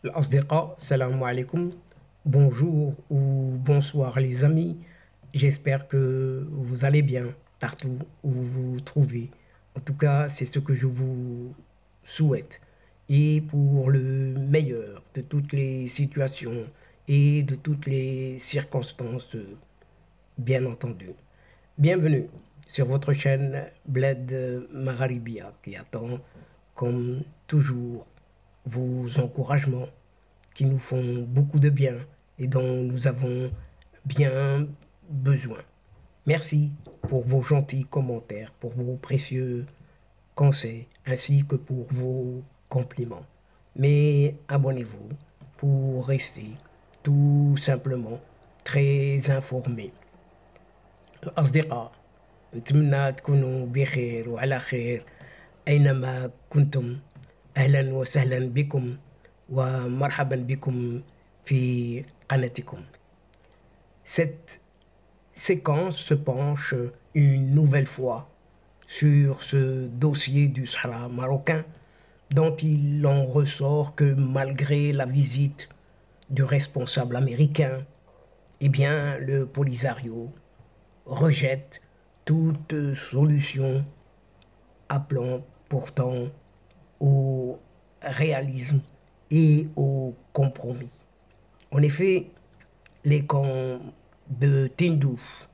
الأصدقاء salam alaikum, bonjour ou bonsoir les amis, j'espère que vous allez bien partout où vous vous trouvez. En tout cas, c'est ce que je vous souhaite. Et pour le meilleur de toutes les situations et de toutes les circonstances, bien entendu. Bienvenue sur votre chaîne Bled Magharibia qui attend, comme toujours, vos encouragements qui nous font beaucoup de bien et dont nous avons bien besoin. Merci pour vos gentils commentaires, pour vos précieux conseils, ainsi que pour vos compliments. Mais abonnez-vous pour rester tout simplement très informé. أصدقاء، نتمنى تكونوا بخير وعلى خير أينما كنتم. أهلا وسهلا بكم ومرحبا بكم في قناتكم. Cette séquence se penche une nouvelle fois sur ce dossier du Sahara marocain dont il en ressort que malgré la visite du responsable américain, eh bien, le Polisario rejette toute solution appelant pourtant au réalisme et au compromis. En effet, les camps de Tindouf,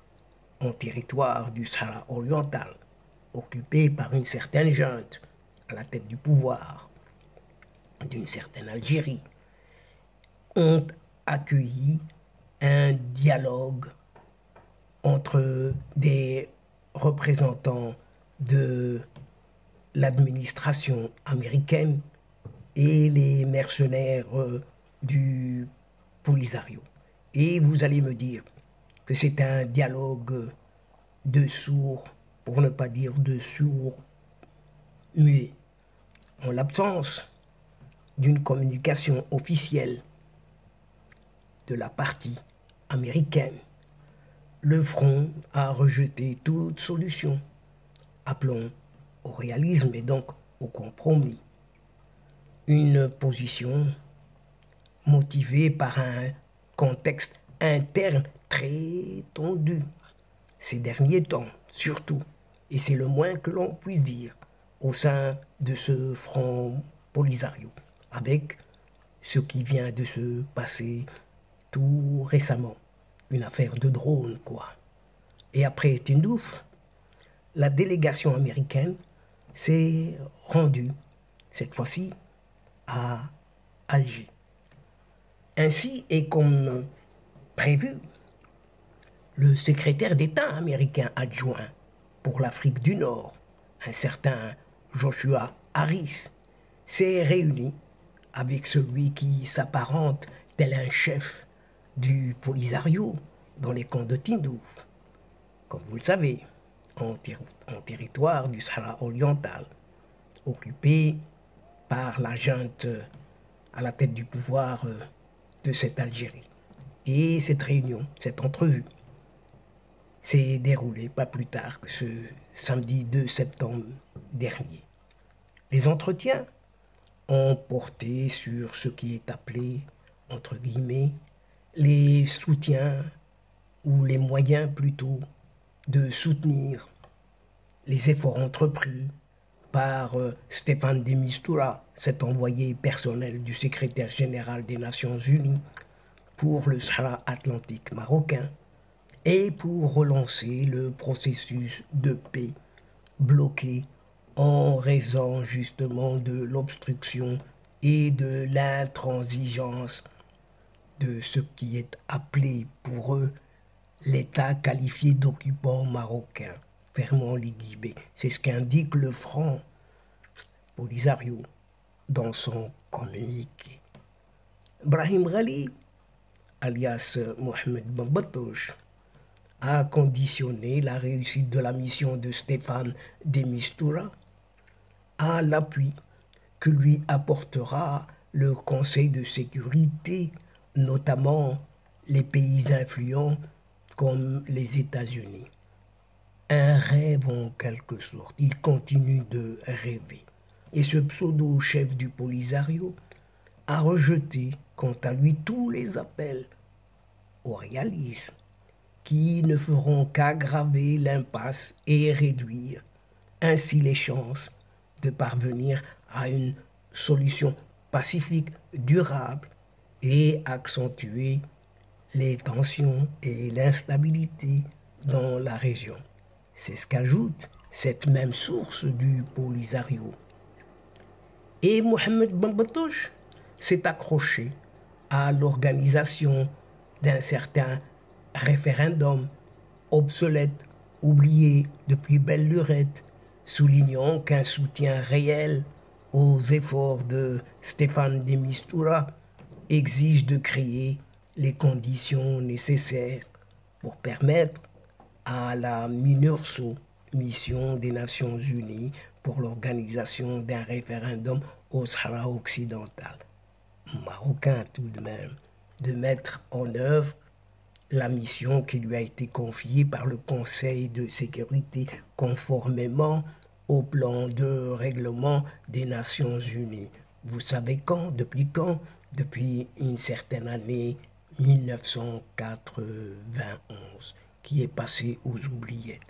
en territoire du Sahara oriental, occupés par une certaine junte à la tête du pouvoir d'une certaine Algérie, ont accueilli un dialogue entre des représentants de l'administration américaine et les mercenaires du Polisario. Et vous allez me dire que c'est un dialogue de sourds, pour ne pas dire de sourds muets. En l'absence d'une communication officielle de la partie américaine, le front a rejeté toute solution, appelons au réalisme et donc au compromis. Une position motivée par un contexte interne très tendu ces derniers temps, surtout, et c'est le moins que l'on puisse dire, au sein de ce front Polisario, avec ce qui vient de se passer tout récemment, une affaire de drone, quoi. Et après Tindouf, la délégation américaine s'est rendue, cette fois-ci, à Alger. Ainsi, et comme prévu, le secrétaire d'État américain adjoint pour l'Afrique du Nord, un certain Joshua Harris, s'est réuni avec celui qui s'apparente tel un chef du Polisario dans les camps de Tindouf, comme vous le savez, en territoire du Sahara oriental, occupé par la junte à la tête du pouvoir de cette Algérie. Et cette réunion, cette entrevue, s'est déroulée pas plus tard que ce samedi 2 septembre dernier. Les entretiens ont porté sur ce qui est appelé, entre guillemets, les soutiens ou les moyens plutôt de soutenir les efforts entrepris par Stéphane de Mistura, cet envoyé personnel du secrétaire général des Nations Unies pour le Sahara Atlantique marocain et pour relancer le processus de paix bloqué en raison justement de l'obstruction et de l'intransigeance de ce qui est appelé pour eux l'État qualifié d'occupant marocain. Fermons les guillemets. C'est ce qu'indique le Front Polisario dans son communiqué. Brahim Ghali, alias Mohamed Bambatouche, a conditionné la réussite de la mission de Stéphane de Mistura à l'appui que lui apportera le Conseil de sécurité, notamment les pays influents comme les États-Unis. Un rêve en quelque sorte, il continue de rêver. Et ce pseudo-chef du Polisario a rejeté, quant à lui, tous les appels au réalisme qui ne feront qu'aggraver l'impasse et réduire ainsi les chances de parvenir à une solution pacifique, durable et accentuer les tensions et l'instabilité dans la région. C'est ce qu'ajoute cette même source du Polisario. Et Mohamed Ben Batouche s'est accroché à l'organisation d'un certain référendum obsolète, oublié depuis belle lurette, soulignant qu'un soutien réel aux efforts de Stéphane de Mistura exige de créer les conditions nécessaires pour permettre à la MINURSO, mission des Nations Unies pour l'organisation d'un référendum au Sahara occidental, marocain tout de même, de mettre en œuvre la mission qui lui a été confiée par le Conseil de sécurité conformément au plan de règlement des Nations Unies. Vous savez quand? Depuis quand? Depuis une certaine année 1991, qui est passée aux oubliettes.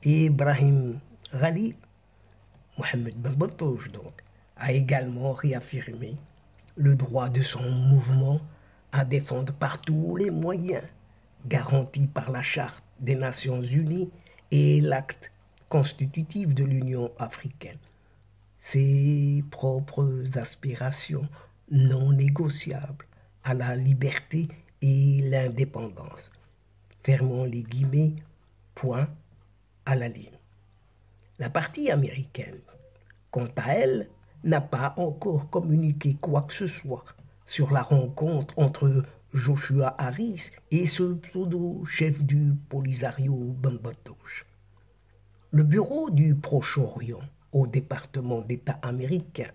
Et Ibrahim Ghali, Mohamed Ben Batouche donc, a également réaffirmé le droit de son mouvement à défendre par tous les moyens garantis par la Charte des Nations Unies et l'acte constitutif de l'Union africaine, ses propres aspirations non négociables à la liberté et l'indépendance. Fermons les guillemets, point à la ligne. La partie américaine, quant à elle, n'a pas encore communiqué quoi que ce soit sur la rencontre entre Joshua Harris et ce pseudo-chef du Polisario Ben Batouche. Le bureau du Proche-Orient au département d'État américain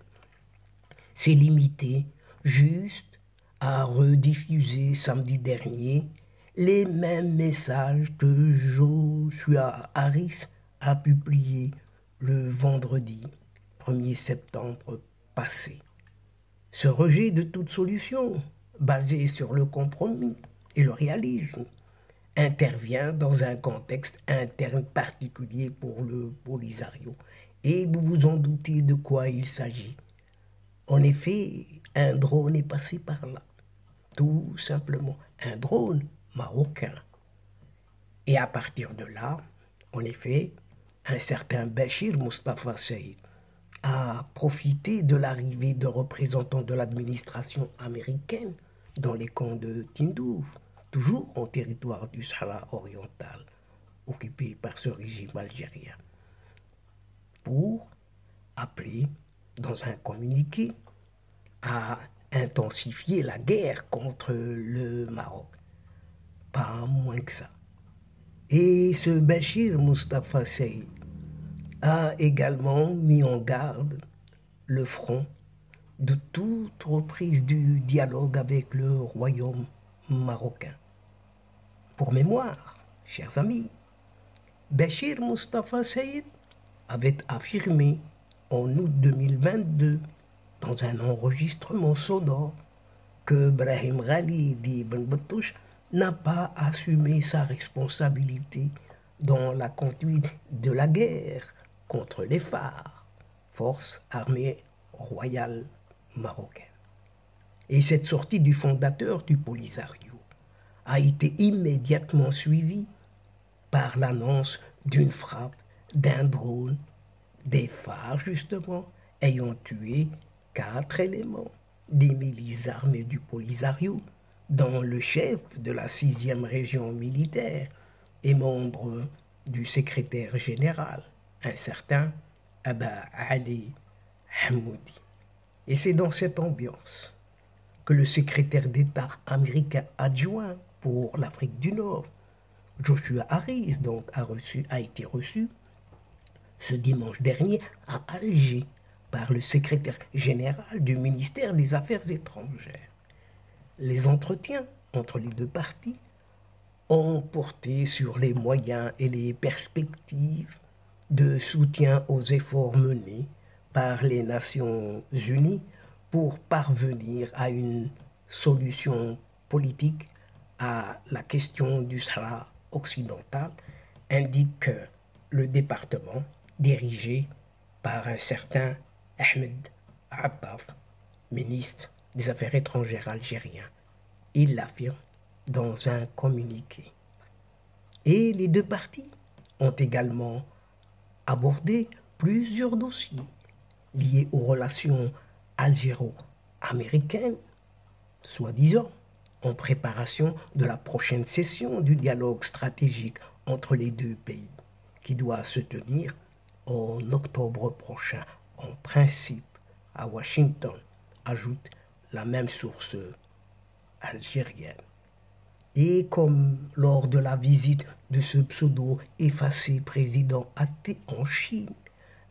s'est limité juste à rediffuser samedi dernier les mêmes messages que Joshua Harris a publiés le vendredi 1er septembre passé. Ce rejet de toute solution, basé sur le compromis et le réalisme, intervient dans un contexte interne particulier pour le Polisario. Et vous vous en doutez de quoi il s'agit. En effet, un drone est passé par là. Tout simplement, un drone marocain. Et à partir de là, en effet, un certain Bachir Mustafa Saïd a profité de l'arrivée de représentants de l'administration américaine dans les camps de Tindouf, toujours en territoire du Sahara oriental, occupé par ce régime algérien, pour appeler, dans un communiqué, à intensifier la guerre contre le Maroc. Pas moins que ça. Et ce Bachir Mustafa Saïd a également mis en garde le front de toute reprise du dialogue avec le royaume marocain. Pour mémoire, chers amis, Bachir Mustafa Saïd avait affirmé en août 2022 dans un enregistrement sonore que Brahim Ghali dit Ben Batouche n'a pas assumé sa responsabilité dans la conduite de la guerre contre les FAR, Forces armées royales marocaines. Et cette sortie du fondateur du Polisario a été immédiatement suivie par l'annonce d'une frappe d'un drone des FAR, justement, ayant tué 4 éléments des milices armées du Polisario, dont le chef de la 6e région militaire et membre du secrétaire général, un certain Aba Ali Hamoudi. Et c'est dans cette ambiance que le secrétaire d'État américain adjoint pour l'Afrique du Nord, Joshua Harris, donc, a été reçu ce dimanche dernier à Alger par le secrétaire général du ministère des Affaires étrangères. Les entretiens entre les deux parties ont porté sur les moyens et les perspectives de soutien aux efforts menés par les Nations Unies pour parvenir à une solution politique à la question du Sahara occidental, indique le département dirigé par un certain Ahmed Attaf, ministre des Affaires étrangères algérien. Il l'affirme dans un communiqué. Et les deux parties ont également abordé plusieurs dossiers liés aux relations algéro-américaines, soi-disant en préparation de la prochaine session du dialogue stratégique entre les deux pays, qui doit se tenir en octobre prochain, en principe, à Washington, ajoute la même source algérienne. Et comme lors de la visite de ce pseudo-effacé président athée en Chine,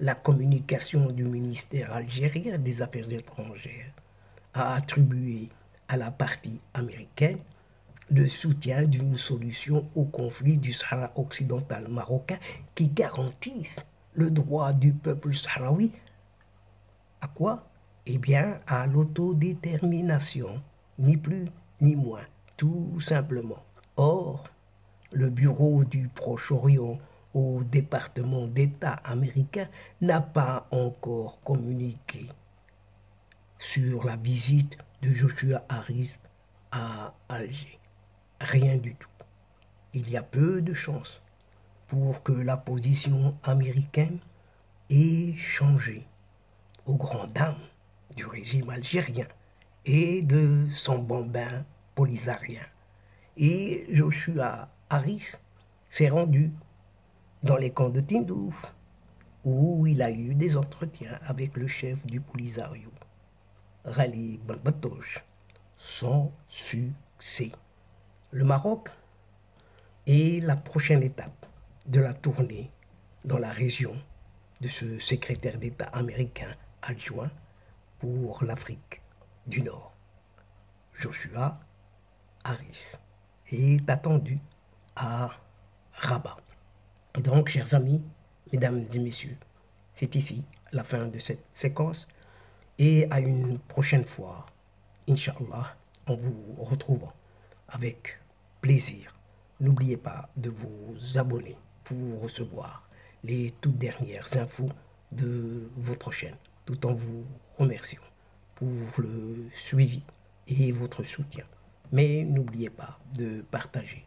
la communication du ministère algérien des Affaires étrangères a attribué à la partie américaine le soutien d'une solution au conflit du Sahara occidental marocain qui garantisse le droit du peuple sahraoui à quoi? Eh bien, à l'autodétermination, ni plus ni moins, tout simplement. Or, le bureau du Proche-Orient au département d'État américain n'a pas encore communiqué sur la visite de Joshua Harris à Alger. Rien du tout. Il y a peu de chances pour que la position américaine ait changé aux grandes dames du régime algérien et de son bambin polisarien. Et Joshua Harris s'est rendu dans les camps de Tindouf, où il a eu des entretiens avec le chef du Polisario, Ghali Benbatoche, sans succès. Le Maroc est la prochaine étape de la tournée dans la région de ce secrétaire d'État américain adjoint pour l'Afrique du Nord, Joshua Harris, est attendu à Rabat. Et donc, chers amis, mesdames et messieurs, c'est ici la fin de cette séquence et à une prochaine fois, Inch'Allah, on vous retrouve avec plaisir. N'oubliez pas de vous abonner pour recevoir les toutes dernières infos de votre chaîne, tout en vous remerciant pour le suivi et votre soutien. Mais n'oubliez pas de partager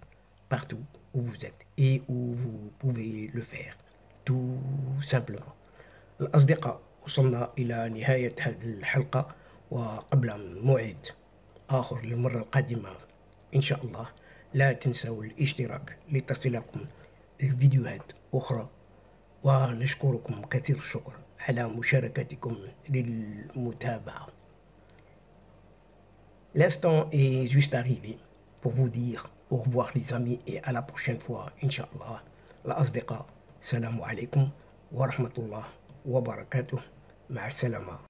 partout où vous êtes et où vous pouvez le faire, tout simplement. الأصدقاء، وصلنا إلى نهاية هذه الحلقة، وقبل موعد آخر للمرة القادمة إن شاء الله لا تنسوا الاشتراك لتصلكم الفيديوهات أخرى، ونشكركم كثير الشكر على مشاركتكم للمتابعة. L'instant est juste arrivé pour vous dire au revoir les amis et à la prochaine fois Inch'Allah. الأصدقاء، السلام عليكم ورحمة الله وبركاته. مع السلامة.